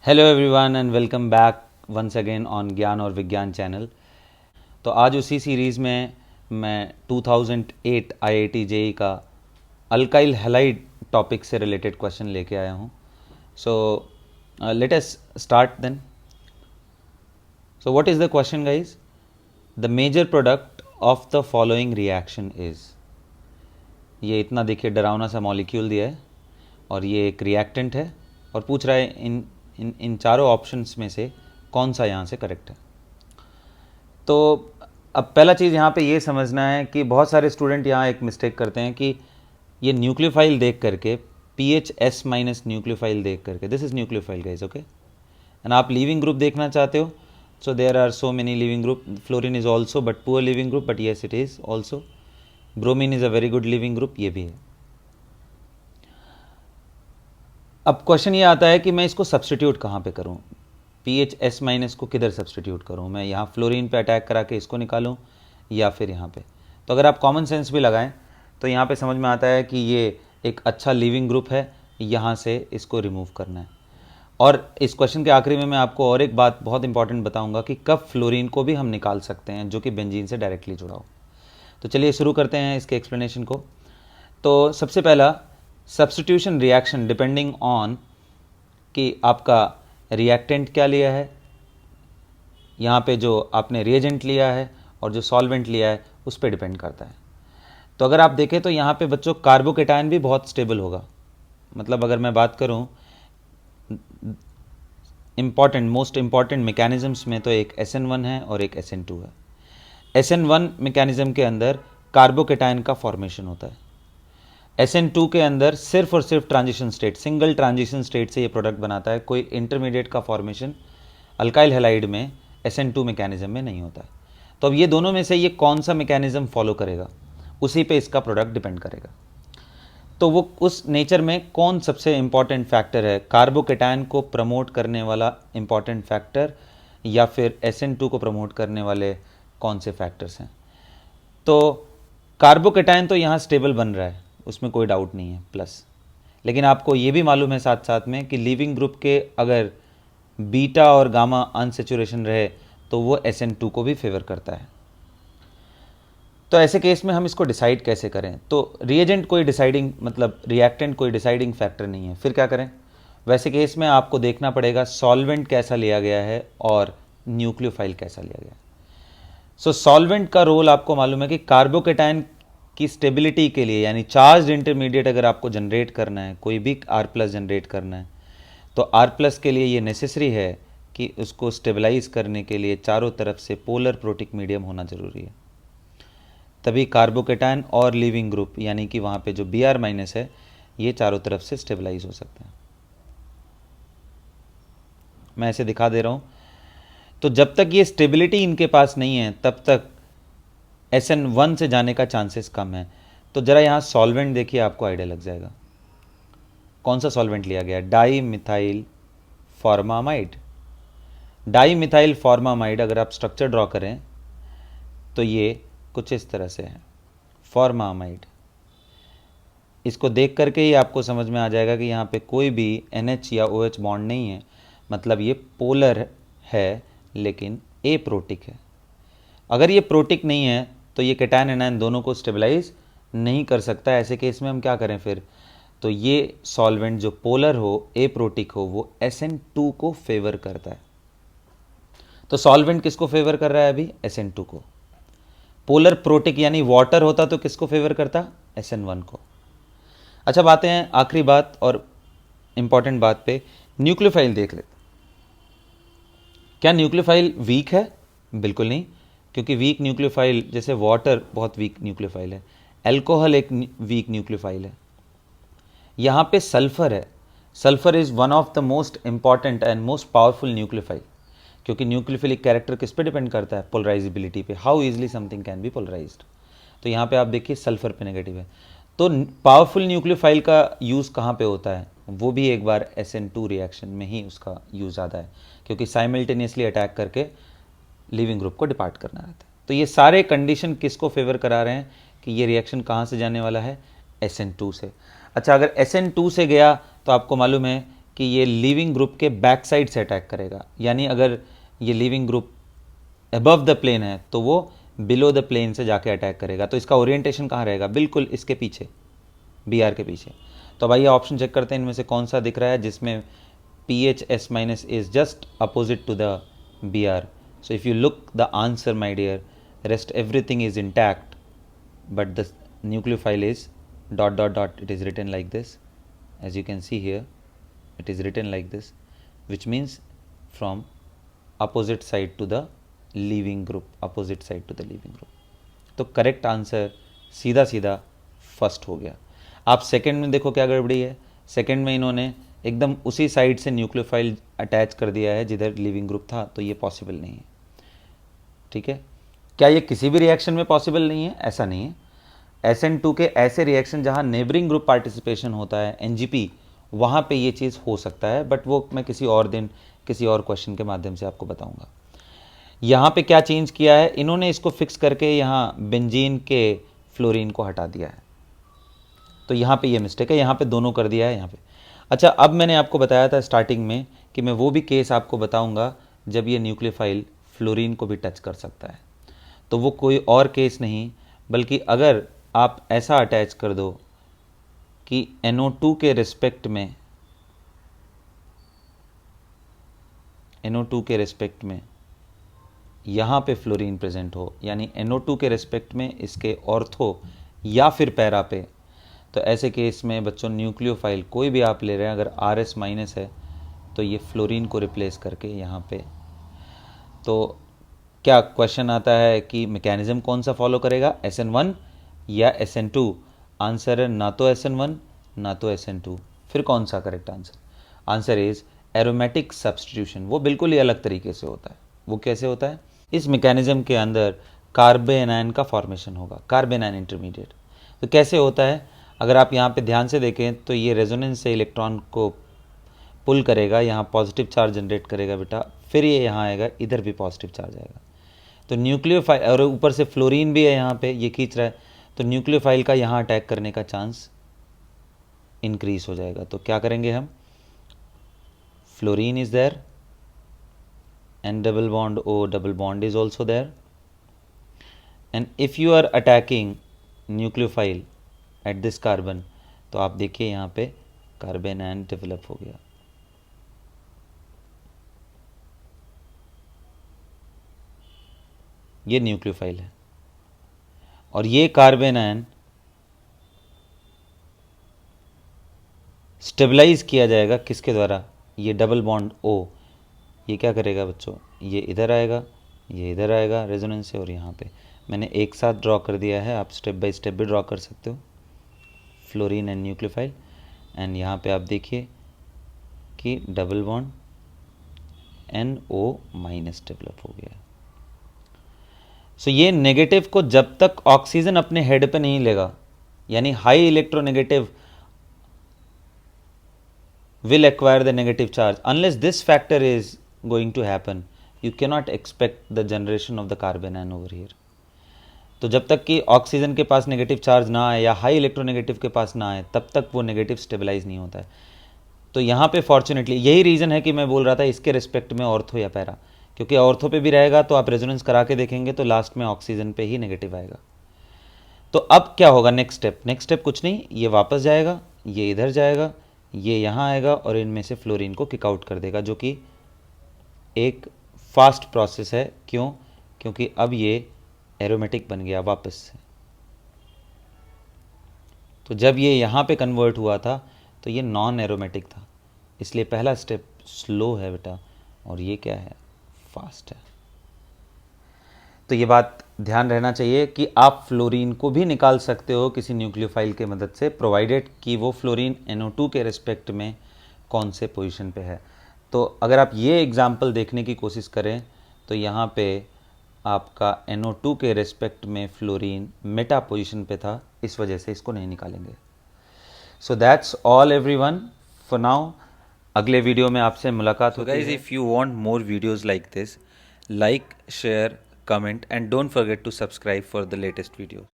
Hello everyone and welcome back once again on ज्ञान और विज्ञान चैनल। तो आज उसी सीरीज़ में मैं 2008 आईआईटी जेईई का अल्काइल हैलाइड टॉपिक से रिलेटेड क्वेश्चन लेके आया हूँ। So let us start then. So what is the question guys? The major product of the following reaction is. ये इतना देखिए डरावना सा मॉलिक्यूल दिया है और ये एक रिएक्टेंट है और पूछ रहा है इन चारों ऑप्शंस में से कौन सा यहाँ से करेक्ट है। तो अब पहला चीज़ यहाँ पे ये समझना है कि बहुत सारे स्टूडेंट यहाँ एक मिस्टेक करते हैं कि ये न्यूक्लियोफाइल देख करके PHS माइनस न्यूक्लियोफाइल देख करके, this is nucleophile guys, okay. And आप लीविंग ग्रुप देखना चाहते हो, so there are so many leaving group. Fluorine is also but poor leaving group, but yes it is also. Bromine is a very good leaving group, ये भी है। अब question ये आता है कि मैं इसको सब्सटीट्यूट कहाँ पे करूँ, PHS माइनस को किधर सब्सटीट्यूट करूँ? मैं यहाँ फ्लोरीन पे अटैक करा के इसको निकालूँ या फिर यहाँ पे? तो अगर आप कॉमन सेंस भी लगाएं तो यहाँ पे समझ में आता है कि ये एक अच्छा लिविंग ग्रुप है, यहाँ से इसको रिमूव करना है। और इस क्वेश्चन के आखिरी में मैं आपको और एक बात बहुत इंपॉर्टेंट बताऊँगा कि कब फ्लोरीन को भी हम निकाल सकते हैं जो कि बेंजीन से डायरेक्टली जुड़ा हो। तो चलिए शुरू करते हैं इसके एक्सप्लेनेशन को। तो सबसे पहला, सब्स्टिट्यूशन रिएक्शन डिपेंडिंग ऑन कि आपका रिएक्टेंट क्या लिया है, यहाँ पे जो आपने रिएजेंट लिया है और जो सॉल्वेंट लिया है उस पर डिपेंड करता है। तो अगर आप देखें तो यहाँ पे बच्चों कार्बोकेटायन भी बहुत स्टेबल होगा। मतलब अगर मैं बात करूँ मोस्ट इम्पॉर्टेंट मैकेनिज्म्स में, तो एक SN1 है और एक SN2 है। SN1 मैकेनिज्म के अंदर कार्बोकेटायन का फॉर्मेशन होता है। SN2 के अंदर सिर्फ और सिर्फ transition state, single transition state से ये प्रोडक्ट बनाता है। कोई इंटरमीडिएट का फॉर्मेशन अल्काइल हैलाइड में SN2 मैकेनिज्म में नहीं होता है। तो अब ये दोनों में से ये कौन सा मैकेनिज्म फॉलो करेगा, उसी पे इसका प्रोडक्ट डिपेंड करेगा। तो वो उस नेचर में कौन सबसे इंपॉर्टेंट फैक्टर है, कार्बोकेटायन को प्रमोट करने वाला इंपॉर्टेंट फैक्टर या फिर SN2 को प्रमोट करने वाले कौन से फैक्टर्स हैं? तो कार्बोकेटायन तो यहाँ स्टेबल बन रहा है, उसमें कोई डाउट नहीं है, प्लस। लेकिन आपको ये भी मालूम है साथ साथ में कि लिविंग ग्रुप के अगर बीटा और गामा अनसेचुरेशन रहे तो वो SN2 को भी फेवर करता है। तो ऐसे केस में हम इसको डिसाइड कैसे करें? तो रिएजेंट कोई डिसाइडिंग, मतलब रिएक्टेंट कोई डिसाइडिंग फैक्टर नहीं है, फिर क्या करें? वैसे केस में आपको देखना पड़ेगा सॉल्वेंट कैसा लिया गया है और न्यूक्लियोफाइल कैसा लिया गया है। सो सॉल्वेंट का रोल आपको मालूम है कि कार्बोकेटायन की स्टेबिलिटी के लिए, यानी चार्ज इंटरमीडिएट अगर आपको जनरेट करना है, कोई भी R+ जनरेट करना है, तो R+ के लिए ये नेसेसरी है कि उसको स्टेबलाइज करने के लिए चारों तरफ से पोलर प्रोटिक मीडियम होना ज़रूरी है। तभी कार्बोकेटायन और लिविंग ग्रुप, यानी कि वहाँ पे जो Br- है, ये चारों तरफ से स्टेबलाइज हो सकते हैं। मैं ऐसे दिखा दे रहा हूँ। तो जब तक ये स्टेबिलिटी इनके पास नहीं है तब तक SN1 से जाने का चांसेस कम है। तो ज़रा यहाँ सॉल्वेंट देखिए, आपको आइडिया लग जाएगा कौन सा सॉल्वेंट लिया गया। Di methyl formamide. Di methyl formamide अगर आप स्ट्रक्चर ड्रॉ करें तो ये कुछ इस तरह से है, फॉर्मामाइड। इसको देख करके ही आपको समझ में आ जाएगा कि यहाँ पे कोई भी NH या OH बॉन्ड नहीं है, मतलब ये पोलर है लेकिन एप्रोटिक है। अगर ये प्रोटिक नहीं है तो ये कैटायन एनायन दोनों को स्टेबलाइज नहीं कर सकता। ऐसे केस में हम क्या करें फिर? तो ये सॉल्वेंट जो पोलर हो, एप्रोटिक हो, वो SN2 को फेवर करता है। तो सॉल्वेंट किसको फेवर कर रहा है अभी? SN2 को। पोलर प्रोटिक यानी वाटर होता तो किसको फेवर करता? SN1 को। अच्छा, बातें हैं आखिरी बात और इंपॉर्टेंट बात पे, न्यूक्लियोफाइल देख लेते। क्या न्यूक्लियोफाइल वीक है? बिल्कुल नहीं, क्योंकि वीक न्यूक्लियोफाइल, जैसे वाटर बहुत वीक न्यूक्लियोफाइल है, अल्कोहल एक वीक न्यूक्लियोफाइल है। यहाँ पे सल्फर है। Sulphur is one of the most important and most powerful nucleophile, क्योंकि न्यूक्लियोफिलिक कैरेक्टर किस पे डिपेंड करता है? पोलराइजेबिलिटी पे, how easily something can be polarized. तो यहाँ पे आप देखिए सल्फर पे नेगेटिव है। तो पावरफुल न्यूक्लियोफाइल का यूज़ कहाँ पे होता है? वो भी एक बार SN2 रिएक्शन में ही उसका यूज़ ज़्यादा है, क्योंकि साइमल्टेनियसली अटैक करके लिविंग ग्रुप को डिपार्ट करना रहता है। तो ये सारे कंडीशन किसको फेवर करा रहे हैं कि ये रिएक्शन कहाँ से जाने वाला है? SN2 से। अच्छा, अगर SN2 से गया तो आपको मालूम है कि ये लीविंग ग्रुप के बैक साइड से अटैक करेगा, यानी अगर ये leaving group above the plane है तो वो बिलो द प्लेन से जाके अटैक करेगा। तो इसका ओरिएंटेशन कहाँ रहेगा? बिल्कुल इसके पीछे, बी आर के पीछे। तो अब आइए ऑप्शन चेक करते हैं इनमें से कौन सा दिख रहा है जिसमें P H S minus is just opposite to the B R. So if you look the answer my dear, rest everything is intact, but the nucleophile is ... it is written like this, as you can see here, it is written like this, which means from opposite side to the leaving group, opposite side to the leaving group. तो correct answer सीधा सीधा first हो गया। आप second में देखो क्या गड़बड़ी है। सेकंड में इन्होंने एकदम उसी साइड से न्यूक्लियोफाइल अटैच कर दिया है जिधर लिविंग ग्रुप था, तो ये पॉसिबल नहीं है। ठीक है, क्या ये किसी भी रिएक्शन में पॉसिबल नहीं है? ऐसा नहीं है। SN2 के ऐसे रिएक्शन जहां नेबरिंग ग्रुप पार्टिसिपेशन होता है, NGP, वहां पे ये चीज़ हो सकता है, बट वो मैं किसी और दिन किसी और क्वेश्चन के माध्यम से आपको बताऊंगा। यहाँ पे क्या चेंज किया है इन्होंने, इसको फिक्स करके यहाँ बेंजीन के फ्लोरीन को हटा दिया है। तो यहाँ पे ये मिस्टेक है, यहाँ पे दोनों कर दिया है यहाँ पे। अच्छा, अब मैंने आपको बताया था स्टार्टिंग में कि मैं वो भी केस आपको बताऊंगा जब ये न्यूक्लियोफाइल फ्लोरीन को भी टच कर सकता है। तो वो कोई और केस नहीं, बल्कि अगर आप ऐसा अटैच कर दो कि NO2 के रिस्पेक्ट में, NO2 के रिस्पेक्ट में यहाँ पे फ्लोरीन प्रेजेंट हो, यानी NO2 के रिस्पेक्ट में इसके ऑर्थो या फिर पैरा पे, तो ऐसे केस में बच्चों न्यूक्लियोफाइल कोई भी आप ले रहे हैं, अगर RS माइनस है तो ये फ्लोरीन को रिप्लेस करके यहाँ पे, तो क्या क्वेश्चन आता है कि मैकेनिज्म कौन सा फॉलो करेगा, SN1 या SN2? आंसर है ना तो SN1 ना तो SN2। फिर कौन सा correct answer? Answer is aromatic substitution. वो बिल्कुल ही अलग तरीके से होता है। वो कैसे होता है? इस मैकेनिज्म के अंदर कार्बेनाइन का फॉर्मेशन होगा, कार्बेनाइन इंटरमीडिएट। तो कैसे होता है? अगर आप यहाँ पे ध्यान से देखें तो ये रेजोनेंस से इलेक्ट्रॉन को पुल करेगा, यहाँ पॉजिटिव चार्ज जनरेट करेगा बेटा, फिर ये यहाँ आएगा, इधर भी पॉजिटिव चार्ज आएगा। तो न्यूक्लियोफाइल, और ऊपर से फ्लोरीन भी है यहाँ पे, ये खींच रहा है, तो न्यूक्लियोफाइल का यहाँ अटैक करने का चांस इंक्रीज हो जाएगा। तो क्या करेंगे हम? Fluorine is there, and double bond O double bond is also there, and if you are attacking nucleophile at this carbon, तो आप देखिए यहाँ पे कार्बेनाइन डेवलप हो गया। ये न्यूक्लियोफाइल है, और ये कार्बेनाइन स्टेबलाइज किया जाएगा किसके द्वारा? ये डबल बॉन्ड O, ये क्या करेगा बच्चों? ये इधर आएगा, ये इधर आएगा रेजोनेंस से, और यहाँ पे मैंने एक साथ ड्रॉ कर दिया है, आप स्टेप बाय स्टेप भी ड्रॉ कर सकते हो, फ्लोरीन एंड न्यूक्लियोफाइल। एंड यहाँ पे आप देखिए कि double bond NO minus develop हो गया। सो ये नेगेटिव को जब तक ऑक्सीजन अपने हेड पे नहीं लेगा, यानी high electronegative will acquire the negative charge. Unless this factor is going to happen, you cannot expect the generation of the carbanion over here. तो जब तक कि ऑक्सीजन के पास नेगेटिव चार्ज ना आए या हाई इलेक्ट्रोनेगेटिव के पास ना आए, तब तक वो नेगेटिव स्टेबलाइज नहीं होता है। तो यहाँ पे फॉर्चुनेटली यही रीज़न है कि मैं बोल रहा था इसके रिस्पेक्ट में ऑर्थो या पैरा, क्योंकि ऑर्थो पे भी रहेगा तो आप रेजोनेंस करा के देखेंगे तो लास्ट में ऑक्सीजन पे ही नेगेटिव आएगा। तो अब क्या होगा नेक्स्ट स्टेप? नेक्स्ट स्टेप कुछ नहीं, ये वापस जाएगा, ये इधर जाएगा, ये यहाँ आएगा, और इनमें से फ्लोरीन को किक आउट कर देगा, जो कि एक फास्ट प्रोसेस है। क्यों? क्योंकि अब ये एरोमेटिक बन गया वापस से। तो जब ये यहाँ पे कन्वर्ट हुआ था तो ये नॉन एरोमेटिक था, इसलिए पहला स्टेप स्लो है बेटा, और ये क्या है? फास्ट है। तो ये बात ध्यान रहना चाहिए कि आप फ्लोरीन को भी निकाल सकते हो किसी न्यूक्लियोफाइल के मदद से, प्रोवाइडेड कि वो फ्लोरीन NO2 के रिस्पेक्ट में कौन से पोजीशन पे है। तो अगर आप ये एग्जांपल देखने की कोशिश करें तो यहाँ पे आपका NO2 के रिस्पेक्ट में फ्लोरीन मेटा पोजीशन पे था, इस वजह से इसको नहीं निकालेंगे। So that's all everyone for now. अगले वीडियो में आपसे मुलाकात होगी। Guys, if you want more videos like this, like, share, comment, and don't forget to subscribe for the latest video.